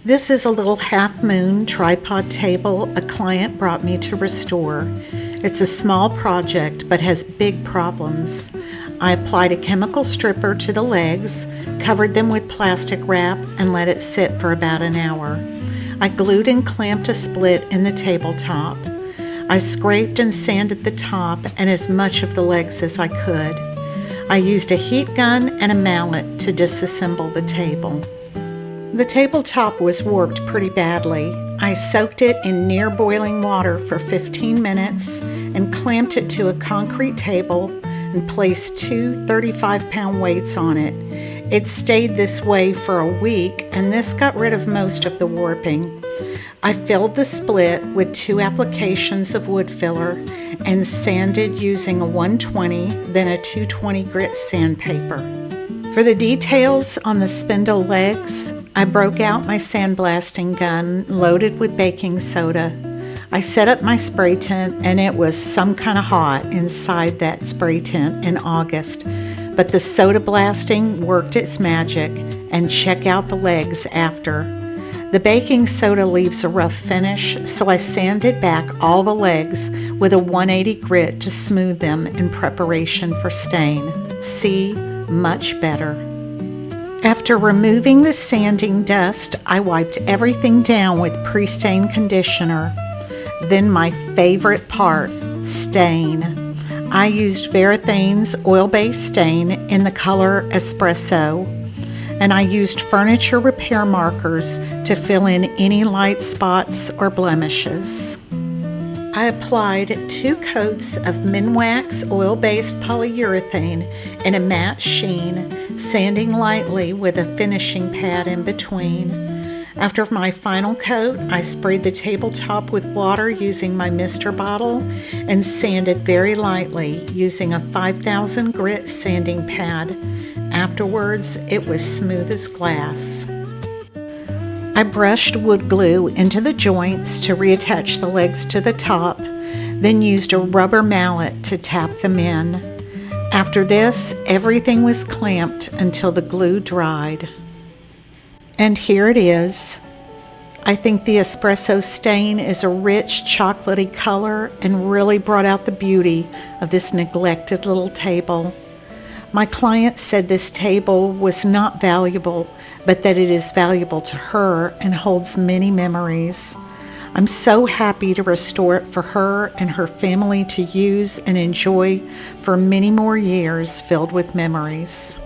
This is a little half-moon tripod table a client brought me to restore. It's a small project but has big problems. I applied a chemical stripper to the legs, covered them with plastic wrap, and let it sit for about an hour. I glued and clamped a split in the tabletop. I scraped and sanded the top and as much of the legs as I could. I used a heat gun and a mallet to disassemble the table. The tabletop was warped pretty badly. I soaked it in near boiling water for 15 minutes and clamped it to a concrete table and placed two 35-pound weights on it. It stayed this way for a week, and this got rid of most of the warping. I filled the split with 2 applications of wood filler and sanded using a 120, then a 220 grit sandpaper. For the details on the spindle legs, I broke out my sandblasting gun loaded with baking soda. I set up my spray tent, and it was some kind of hot inside that spray tent in August, but the soda blasting worked its magic, and check out the legs after. The baking soda leaves a rough finish, so I sanded back all the legs with a 180 grit to smooth them in preparation for stain. See, much better. After removing the sanding dust, I wiped everything down with pre-stain conditioner. Then my favorite part, stain. I used Varathane's oil-based stain in the color Espresso, and I used furniture repair markers to fill in any light spots or blemishes. I applied 2 coats of Minwax oil-based polyurethane in a matte sheen, sanding lightly with a finishing pad in between. After my final coat, I sprayed the tabletop with water using my Mister bottle and sanded very lightly using a 5000 grit sanding pad. Afterwards, it was smooth as glass. I brushed wood glue into the joints to reattach the legs to the top, then used a rubber mallet to tap them in. After this, everything was clamped until the glue dried. And here it is. I think the espresso stain is a rich chocolatey color and really brought out the beauty of this neglected little table. My client said this table was not valuable, but that it is valuable to her and holds many memories. I'm so happy to restore it for her and her family to use and enjoy for many more years filled with memories.